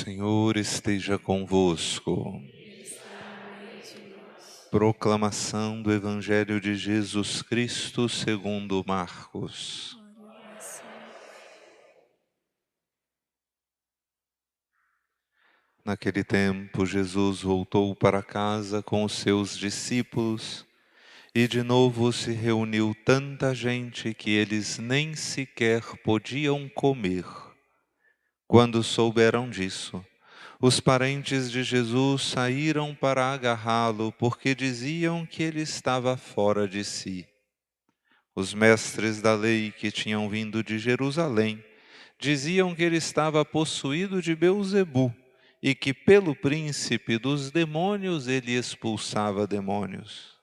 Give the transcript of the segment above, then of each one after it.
Senhor esteja convosco. Proclamação do Evangelho de Jesus Cristo segundo Marcos. Naquele tempo, Jesus voltou para casa com os seus discípulos e de novo se reuniu tanta gente que eles nem sequer podiam comer. Quando souberam disso, os parentes de Jesus saíram para agarrá-lo porque diziam que ele estava fora de si. Os mestres da lei que tinham vindo de Jerusalém diziam que ele estava possuído de Beelzebu e que pelo príncipe dos demônios ele expulsava demônios.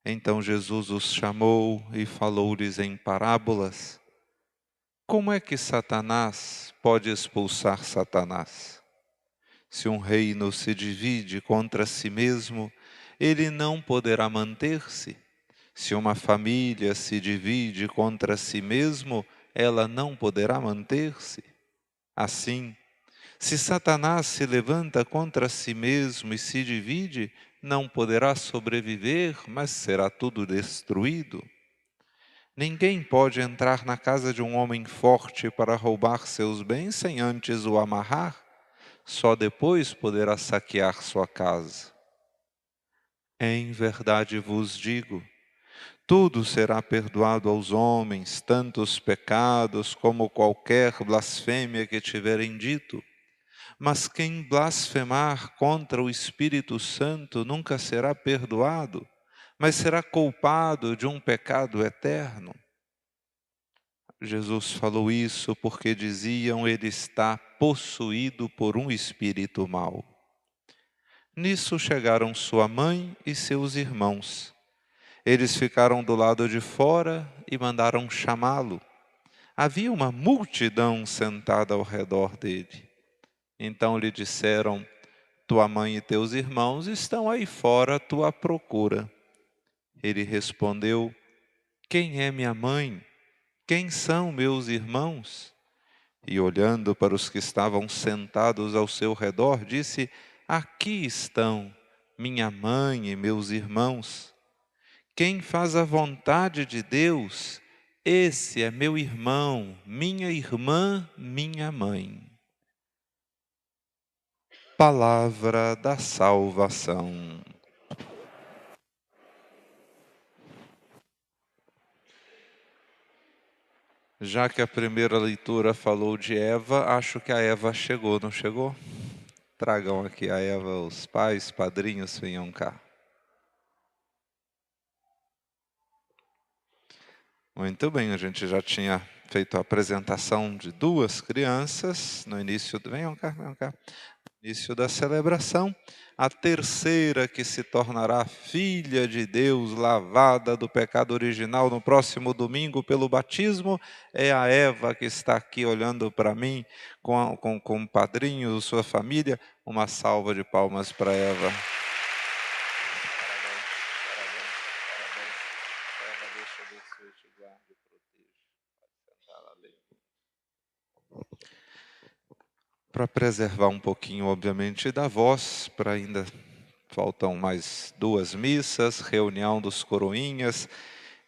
Então Jesus os chamou e falou-lhes em parábolas. Como é que Satanás pode expulsar Satanás? Se um reino se divide contra si mesmo, ele não poderá manter-se. Se uma família se divide contra si mesmo, ela não poderá manter-se. Assim, se Satanás se levanta contra si mesmo e se divide, não poderá sobreviver, mas será tudo destruído. Ninguém pode entrar na casa de um homem forte para roubar seus bens sem antes o amarrar. Só depois poderá saquear sua casa. Em verdade vos digo, tudo será perdoado aos homens, tanto os pecados como qualquer blasfêmia que tiverem dito. Mas quem blasfemar contra o Espírito Santo nunca será perdoado, mas será culpado de um pecado eterno. Jesus falou isso porque diziam ele está possuído por um espírito mau. Nisso chegaram sua mãe e seus irmãos. Eles ficaram do lado de fora e mandaram chamá-lo. Havia uma multidão sentada ao redor dele. Então lhe disseram, tua mãe e teus irmãos estão aí fora à tua procura. Ele respondeu, quem é minha mãe? Quem são meus irmãos? E olhando para os que estavam sentados ao seu redor, disse, aqui estão minha mãe e meus irmãos. Quem faz a vontade de Deus, esse é meu irmão, minha irmã, minha mãe. Palavra da salvação. Já que a primeira leitura falou de Eva, acho que a Eva chegou, não chegou? Tragam aqui a Eva, os pais, padrinhos, venham cá. Muito bem, a gente já tinha feito a apresentação de duas crianças no início, venham cá, início da celebração. A terceira que se tornará filha de Deus, lavada do pecado original no próximo domingo pelo batismo, é a Eva que está aqui olhando para mim com o padrinho, sua família. Uma salva de palmas para Eva. Para preservar um pouquinho, obviamente, da voz, para ainda faltam mais 2 missas, reunião dos coroinhas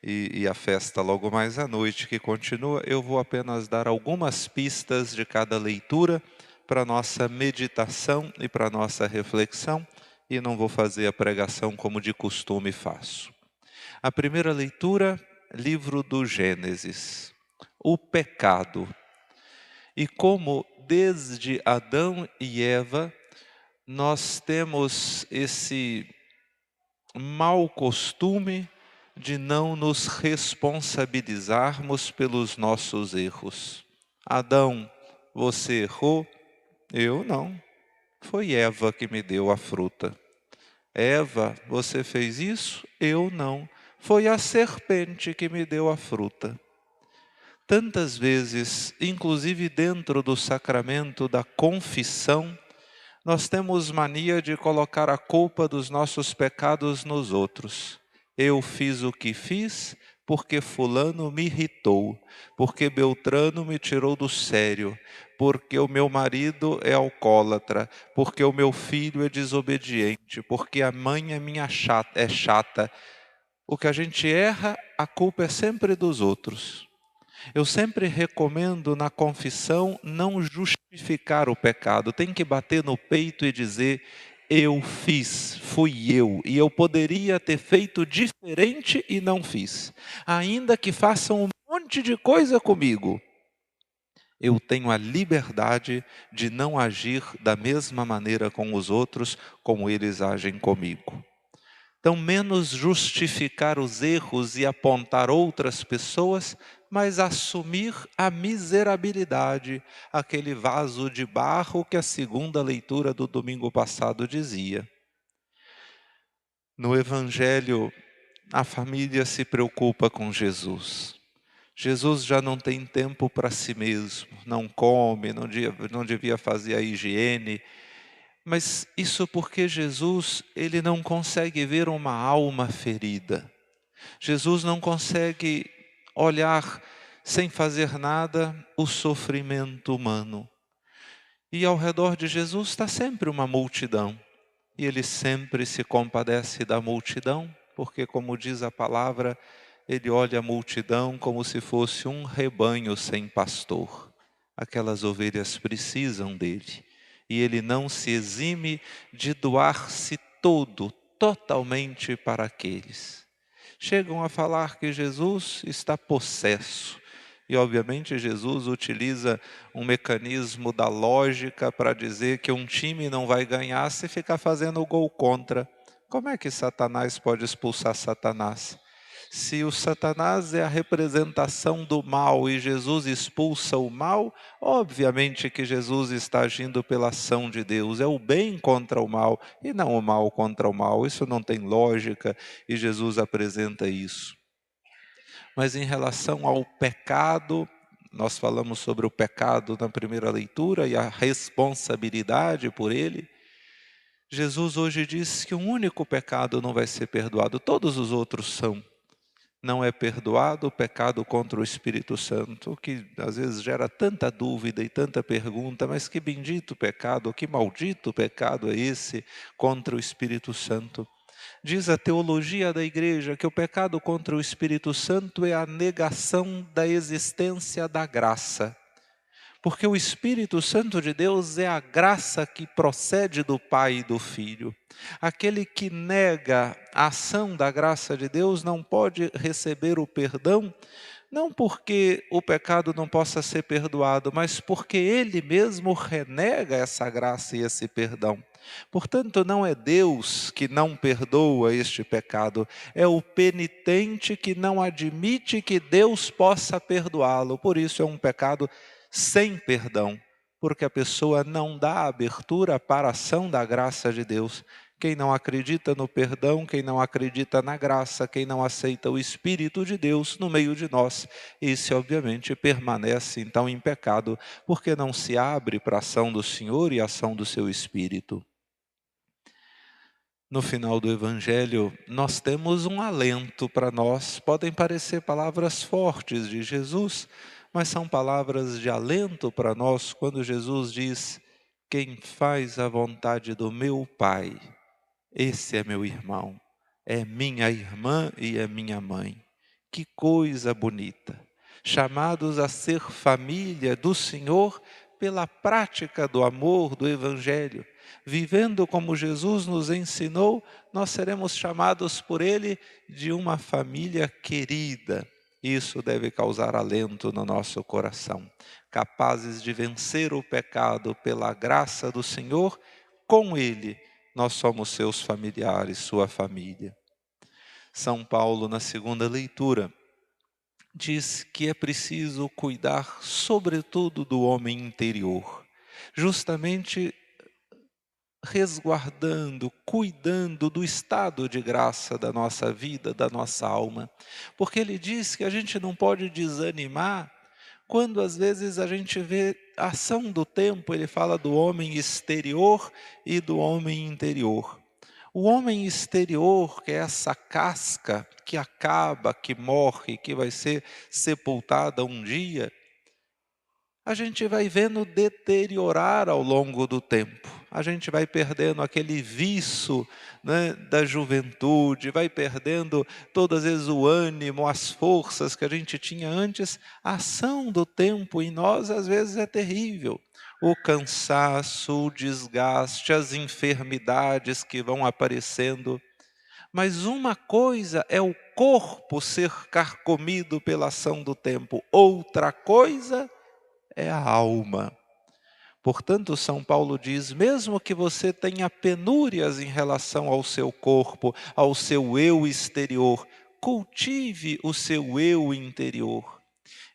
e a festa logo mais à noite que continua, eu vou apenas dar algumas pistas de cada leitura para nossa meditação e para nossa reflexão, e não vou fazer a pregação como de costume faço. A primeira leitura, livro do Gênesis, o pecado. E como desde Adão e Eva, nós temos esse mau costume de não nos responsabilizarmos pelos nossos erros. Adão, você errou? Eu não. Foi Eva que me deu a fruta. Eva, você fez isso? Eu não. Foi a serpente que me deu a fruta. Tantas vezes, inclusive dentro do sacramento da confissão, nós temos mania de colocar a culpa dos nossos pecados nos outros. Eu fiz o que fiz, porque fulano me irritou, porque Beltrano me tirou do sério, porque o meu marido é alcoólatra, porque o meu filho é desobediente, porque a mãe é chata. O que a gente erra, a culpa é sempre dos outros. Eu sempre recomendo na confissão não justificar o pecado. Tem que bater no peito e dizer: eu fiz, fui eu, e eu poderia ter feito diferente e não fiz. Ainda que façam um monte de coisa comigo, eu tenho a liberdade de não agir da mesma maneira com os outros como eles agem comigo. Então, menos justificar os erros e apontar outras pessoas, mas assumir a miserabilidade, aquele vaso de barro que a segunda leitura do domingo passado dizia. No Evangelho, a família se preocupa com Jesus. Jesus já não tem tempo para si mesmo, não come, não devia fazer a higiene. Mas isso porque Jesus, ele não consegue ver uma alma ferida. Jesus não consegue olhar sem fazer nada o sofrimento humano. E ao redor de Jesus está sempre uma multidão. E ele sempre se compadece da multidão, porque, como diz a palavra, ele olha a multidão como se fosse um rebanho sem pastor. Aquelas ovelhas precisam dele. E ele não se exime de doar-se todo, totalmente para aqueles. Chegam a falar que Jesus está possesso. E obviamente Jesus utiliza um mecanismo da lógica para dizer que um time não vai ganhar se ficar fazendo gol contra. Como é que Satanás pode expulsar Satanás? Se o Satanás é a representação do mal e Jesus expulsa o mal, obviamente que Jesus está agindo pela ação de Deus. É o bem contra o mal e não o mal contra o mal. Isso não tem lógica e Jesus apresenta isso. Mas em relação ao pecado, nós falamos sobre o pecado na primeira leitura e a responsabilidade por ele. Jesus hoje diz que um único pecado não vai ser perdoado, todos os outros são. Não é perdoado o pecado contra o Espírito Santo, que às vezes gera tanta dúvida e tanta pergunta, mas que bendito pecado, que maldito pecado é esse contra o Espírito Santo? Diz a teologia da igreja que o pecado contra o Espírito Santo é a negação da existência da graça. Porque o Espírito Santo de Deus é a graça que procede do Pai e do Filho. Aquele que nega a ação da graça de Deus não pode receber o perdão, não porque o pecado não possa ser perdoado, mas porque ele mesmo renega essa graça e esse perdão. Portanto, não é Deus que não perdoa este pecado, é o penitente que não admite que Deus possa perdoá-lo. Por isso é um pecado sem perdão, porque a pessoa não dá abertura para a ação da graça de Deus. Quem não acredita no perdão, quem não acredita na graça, quem não aceita o Espírito de Deus no meio de nós, esse obviamente permanece então em pecado, porque não se abre para a ação do Senhor e a ação do seu Espírito. No final do Evangelho, nós temos um alento para nós. Podem parecer palavras fortes de Jesus, mas são palavras de alento para nós quando Jesus diz: quem faz a vontade do meu Pai, esse é meu irmão, é minha irmã e é minha mãe. Que coisa bonita! Chamados a ser família do Senhor pela prática do amor do Evangelho. Vivendo como Jesus nos ensinou, nós seremos chamados por Ele de uma família querida. Isso deve causar alento no nosso coração. Capazes de vencer o pecado pela graça do Senhor, com Ele nós somos seus familiares, sua família. São Paulo, na segunda leitura, diz que é preciso cuidar sobretudo do homem interior, justamente resguardando, cuidando do estado de graça da nossa vida, da nossa alma. Porque ele diz que a gente não pode desanimar quando às vezes a gente vê a ação do tempo. Ele fala do homem exterior e do homem interior. O homem exterior, que é essa casca que acaba, que morre, que vai ser sepultada um dia, a gente vai vendo deteriorar ao longo do tempo. A gente vai perdendo aquele viço, né, da juventude, vai perdendo todas as vezes o ânimo, as forças que a gente tinha antes. A ação do tempo em nós às vezes é terrível. O cansaço, o desgaste, as enfermidades que vão aparecendo. Mas uma coisa é o corpo ser carcomido pela ação do tempo, outra coisa é a alma. Portanto, São Paulo diz, mesmo que você tenha penúrias em relação ao seu corpo, ao seu eu exterior, cultive o seu eu interior.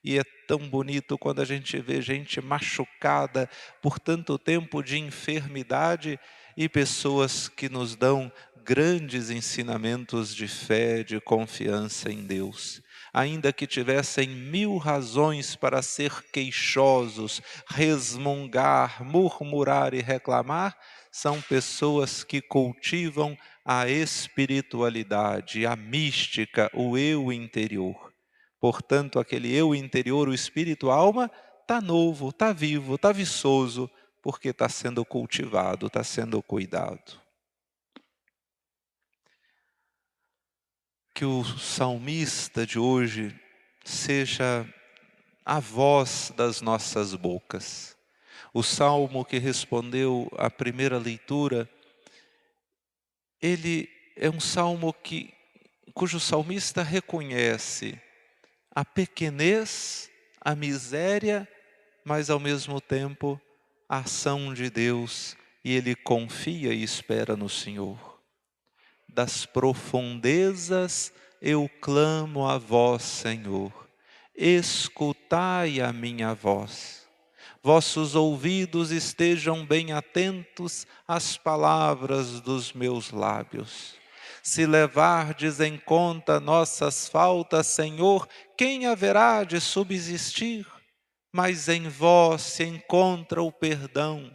E é tão bonito quando a gente vê gente machucada por tanto tempo de enfermidade e pessoas que nos dão grandes ensinamentos de fé, de confiança em Deus. Ainda que tivessem 1000 razões para ser queixosos, resmungar, murmurar e reclamar, são pessoas que cultivam a espiritualidade, a mística, o eu interior. Portanto, aquele eu interior, o espírito, a alma, está novo, está vivo, está viçoso, porque está sendo cultivado, está sendo cuidado. Que o salmista de hoje seja a voz das nossas bocas. O salmo que respondeu à primeira leitura, ele é um salmo cujo salmista reconhece a pequenez, a miséria, mas ao mesmo tempo a ação de Deus, e ele confia e espera no Senhor. Das profundezas eu clamo a vós, Senhor, escutai a minha voz. Vossos ouvidos estejam bem atentos às palavras dos meus lábios. Se levardes em conta nossas faltas, Senhor, quem haverá de subsistir? Mas em vós se encontra o perdão.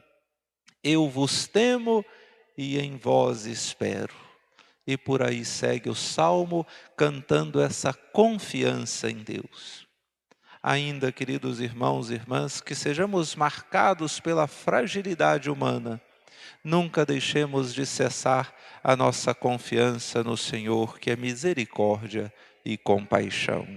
Eu vos temo e em vós espero. E por aí segue o Salmo cantando essa confiança em Deus. Ainda, queridos irmãos e irmãs, que sejamos marcados pela fragilidade humana, nunca deixemos de cessar a nossa confiança no Senhor, que é misericórdia e compaixão.